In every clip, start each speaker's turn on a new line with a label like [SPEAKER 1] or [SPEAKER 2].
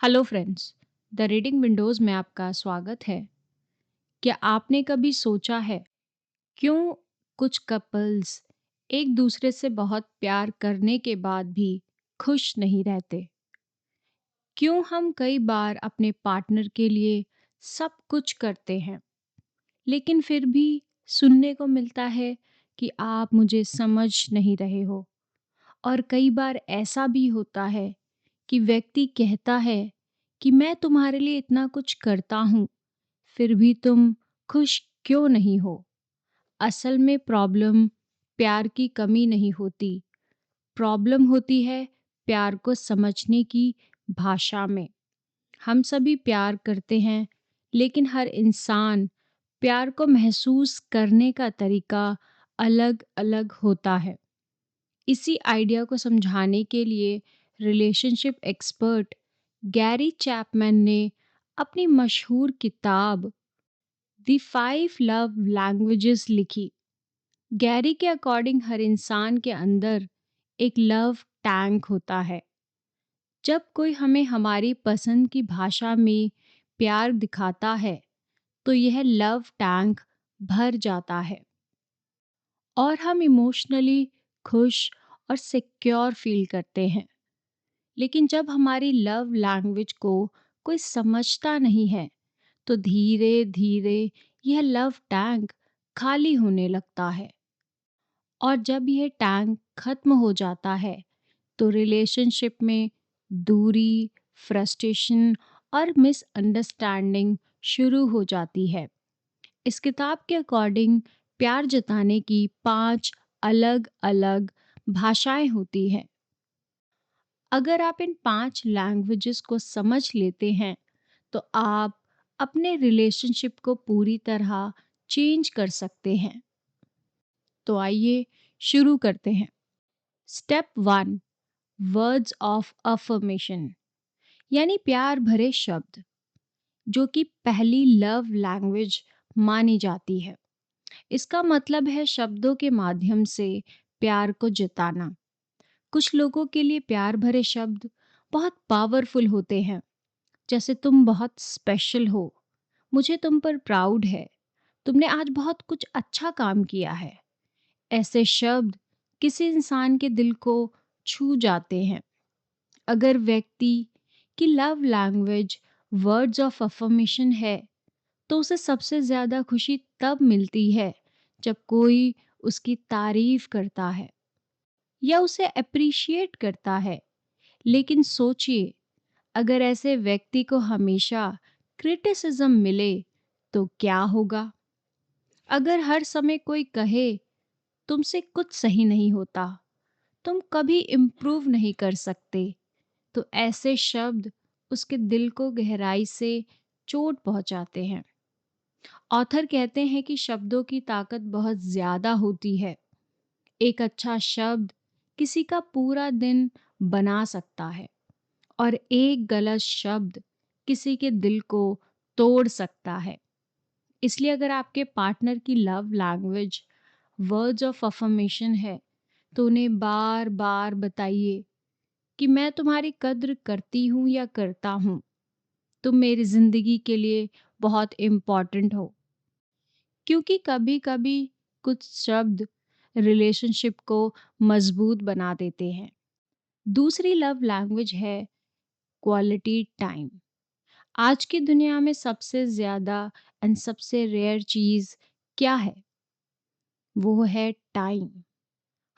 [SPEAKER 1] Hello friends, the reading Windows में आपका स्वागत है। क्या आपने कभी सोचा है क्यों कुछ कपल्स एक दूसरे से बहुत प्यार करने के बाद भी खुश नहीं रहते? क्यों हम कई बार अपने पार्टनर के लिए सब कुछ करते हैं, लेकिन फिर भी सुनने को मिलता है कि आप मुझे समझ नहीं रहे हो? और कई बार ऐसा भी होता है कि व्यक्ति कहता है कि मैं तुम्हारे लिए इतना कुछ करता हूँ, फिर भी तुम खुश क्यों नहीं हो? असल में प्रॉब्लम प्यार की कमी नहीं होती, प्रॉब्लम होती है प्यार को समझने की भाषा में। हम सभी प्यार करते हैं, लेकिन हर इंसान प्यार को महसूस करने का तरीका अलग-अलग होता है। इसी आइडिया को समझाने के लिए रिलेशनशिप एक्सपर्ट गैरी चैपमैन ने अपनी मशहूर किताब द 5 लव लैंग्वेजेस लिखी। गैरी के अकॉर्डिंग हर इंसान के अंदर एक लव टैंक होता है। जब कोई हमें हमारी पसंद की भाषा में प्यार दिखाता है, तो यह लव टैंक भर जाता है और हम इमोशनली खुश और सिक्योर फील करते हैं। लेकिन जब हमारी लव लैंग्वेज को कोई समझता नहीं है, तो धीरे धीरे यह लव टैंक खाली होने लगता है। और जब यह टैंक खत्म हो जाता है, तो रिलेशनशिप में दूरी, फ्रस्ट्रेशन और मिसअंडरस्टैंडिंग शुरू हो जाती है। इस किताब के अकॉर्डिंग प्यार जताने की 5 अलग अलग भाषाएं होती हैं। अगर आप इन 5 लैंग्वेजेस को समझ लेते हैं, तो आप अपने रिलेशनशिप को पूरी तरह चेंज कर सकते हैं। तो आइए शुरू करते हैं। स्टेप 1, वर्ड्स ऑफ अफर्मेशन, यानी प्यार भरे शब्द, जो कि पहली लव लैंग्वेज मानी जाती है। इसका मतलब है शब्दों के माध्यम से प्यार को जताना। कुछ लोगों के लिए प्यार भरे शब्द बहुत पावरफुल होते हैं, जैसे तुम बहुत स्पेशल हो, मुझे तुम पर प्राउड है, तुमने आज बहुत कुछ अच्छा काम किया है। ऐसे शब्द किसी इंसान के दिल को छू जाते हैं। अगर व्यक्ति की love language words of affirmation है, तो उसे सबसे ज़्यादा खुशी तब मिलती है जब कोई उसकी तारीफ करता है या उसे अप्रिशिएट करता है। लेकिन सोचिए, अगर ऐसे व्यक्ति को हमेशा क्रिटिसिज्म मिले, तो क्या होगा? अगर हर समय कोई कहे तुमसे कुछ सही नहीं होता, तुम कभी इम्प्रूव नहीं कर सकते, तो ऐसे शब्द उसके दिल को गहराई से चोट पहुंचाते हैं। ऑथर कहते हैं कि शब्दों की ताकत बहुत ज़्यादा होती है। एक अच्छा शब्द किसी का पूरा दिन बना सकता है, और एक गलत शब्द किसी के दिल को तोड़ सकता है। इसलिए अगर आपके पार्टनर की love language words of affirmation है, तो उन्हें बार बार बताइए कि मैं तुम्हारी कद्र करती हूँ या करता हूँ, तुम मेरी ज़िंदगी के लिए बहुत इम्पॉर्टेंट हो। क्योंकि कभी कभी कुछ शब्द रिलेशनशिप को मजबूत बना देते हैं। दूसरी लव लैंग्वेज है क्वालिटी टाइम। आज की दुनिया में सबसे ज़्यादा एंड सबसे रेयर चीज़ क्या है? वो है टाइम।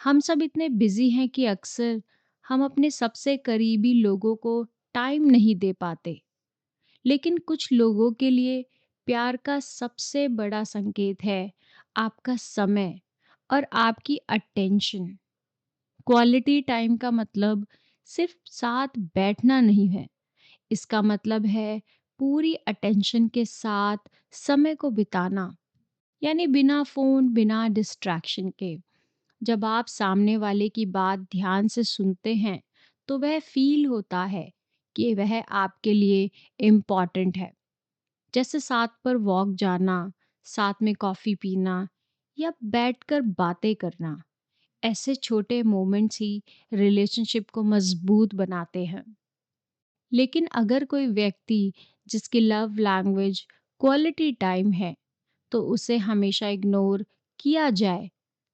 [SPEAKER 1] हम सब इतने बिजी हैं कि अक्सर हम अपने सबसे करीबी लोगों को टाइम नहीं दे पाते। लेकिन कुछ लोगों के लिए प्यार का सबसे बड़ा संकेत है आपका समय और आपकी अटेंशन। क्वालिटी टाइम का मतलब सिर्फ साथ बैठना नहीं है, इसका मतलब है पूरी अटेंशन के साथ समय को बिताना, यानी बिना फोन, बिना डिस्ट्रैक्शन के। जब आप सामने वाले की बात ध्यान से सुनते हैं, तो वह फील होता है कि वह आपके लिए इम्पॉर्टेंट है। जैसे साथ पर वॉक जाना, साथ में कॉफ़ी पीना या बैठकर बातें करना। ऐसे छोटे मोमेंट्स ही रिलेशनशिप को मजबूत बनाते हैं। लेकिन अगर कोई व्यक्ति जिसकी लव लैंग्वेज क्वालिटी टाइम है, तो उसे हमेशा इग्नोर किया जाए,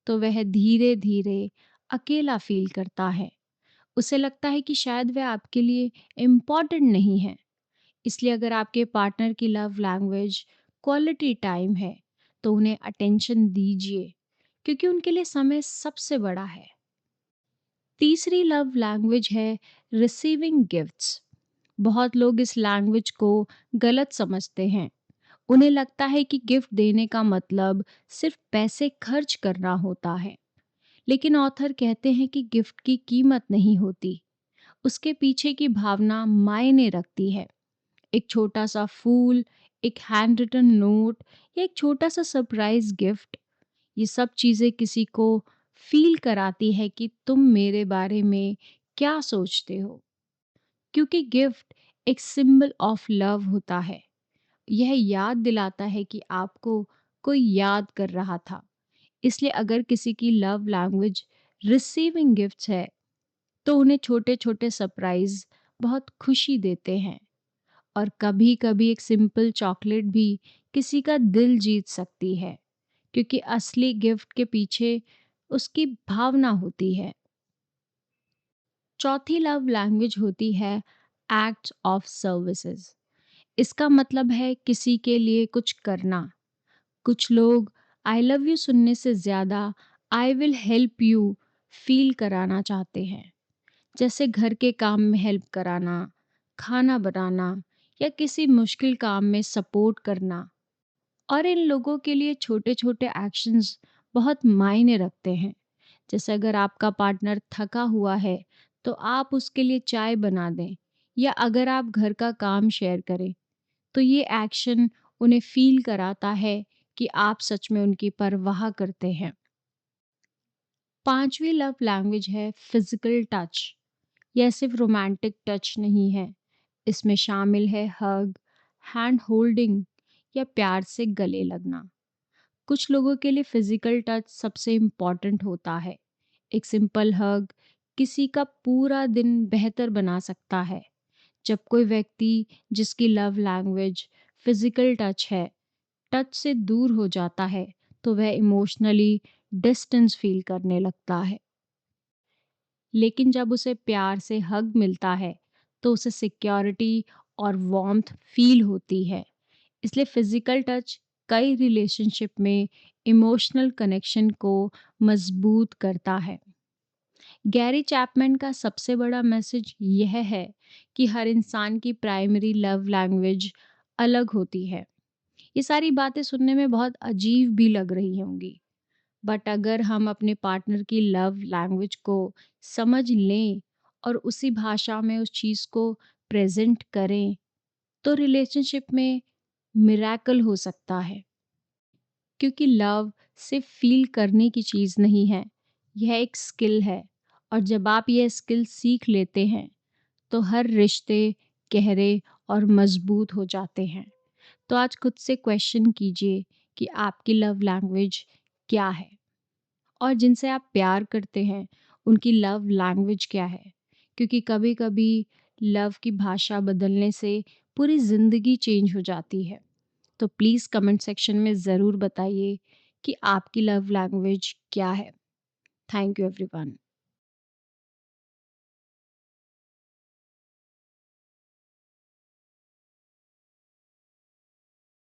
[SPEAKER 1] तो वह धीरे-धीरे अकेला फ़ील करता है। उसे लगता है कि शायद वह आपके लिए इम्पोर्टेंट नहीं है। इसलिए अगर आपके पार्टनर की लव लैंग्वेज क्वालिटी टाइम है, तो उन्हें अटेंशन दीजिए, क्योंकि उनके लिए समय सबसे बड़ा है। तीसरी लव लैंग्वेज है रिसीविंग गिफ्ट्स। बहुत लोग इस लैंग्वेज को गलत समझते हैं। उन्हें लगता है कि गिफ्ट देने का मतलब सिर्फ पैसे खर्च करना होता है। लेकिन ऑथर कहते हैं कि गिफ्ट की कीमत नहीं होती, उसके पीछे की भावना मायने रखती है। एक छोटा सा फूल, एक हैंड रिटन नोट या एक छोटा सा सरप्राइज गिफ्ट, ये सब चीज़ें किसी को फील कराती है कि तुम मेरे बारे में क्या सोचते हो। क्योंकि गिफ्ट एक सिंबल ऑफ लव होता है। यह याद दिलाता है कि आपको कोई याद कर रहा था। इसलिए अगर किसी की लव लैंग्वेज रिसीविंग गिफ्ट्स है, तो उन्हें छोटे-छोटे सरप्राइज़ बहुत खुशी देते हैं। और कभी-कभी एक सिंपल चॉकलेट भी किसी का दिल जीत सकती है, क्योंकि असली गिफ्ट के पीछे उसकी भावना होती है। चौथी लव लैंग्वेज होती है एक्ट्स ऑफ सर्विसेज। इसका मतलब है किसी के लिए कुछ करना। कुछ लोग आई लव यू सुनने से ज़्यादा I will help you feel कराना चाहते हैं, जैसे घर के काम में हेल्प कराना, खाना बनाना या किसी मुश्किल काम में सपोर्ट करना। और इन लोगों के लिए छोटे-छोटे एक्शंस बहुत मायने रखते हैं। जैसे अगर आपका पार्टनर थका हुआ है, तो आप उसके लिए चाय बना दें, या अगर आप घर का काम शेयर करें, तो ये एक्शन उन्हें फ़ील कराता है कि आप सच में उनकी परवाह करते हैं। 5वीं लव लैंग्वेज है फिज़िकल टच। यह सिर्फ़ रोमांटिक टच नहीं है, इसमें शामिल है हग, हैंड होल्डिंग या प्यार से गले लगना। कुछ लोगों के लिए फिजिकल टच सबसे इम्पॉर्टेंट होता है। एक सिंपल हग किसी का पूरा दिन बेहतर बना सकता है। जब कोई व्यक्ति जिसकी लव लैंग्वेज फिजिकल टच है, टच से दूर हो जाता है, तो वह इमोशनली डिस्टेंस फील करने लगता है। लेकिन जब उसे प्यार से हग मिलता है, तो उसे सिक्योरिटी और वार्मथ फील होती है। इसलिए फिजिकल टच कई रिलेशनशिप में इमोशनल कनेक्शन को मजबूत करता है। गैरी चैपमैन का सबसे बड़ा मैसेज यह है कि हर इंसान की प्राइमरी लव लैंग्वेज अलग होती है। ये सारी बातें सुनने में बहुत अजीब भी लग रही होंगी, बट अगर हम अपने पार्टनर की लव लैंग्वेज को समझ लें और उसी भाषा में उस चीज़ को प्रेजेंट करें, तो रिलेशनशिप में मिरेकल हो सकता है। क्योंकि लव सिर्फ फील करने की चीज़ नहीं है, यह एक स्किल है। और जब आप यह स्किल सीख लेते हैं, तो हर रिश्ते गहरे और मजबूत हो जाते हैं। तो आज खुद से क्वेश्चन कीजिए कि आपकी लव लैंग्वेज क्या है, और जिनसे आप प्यार करते हैं उनकी लव लैंग्वेज क्या है। क्योंकि कभी-कभी लव की भाषा बदलने से पूरी ज़िंदगी चेंज हो जाती है। तो प्लीज़ कमेंट सेक्शन में ज़रूर बताइए कि आपकी लव लैंग्वेज क्या है। Thank you everyone.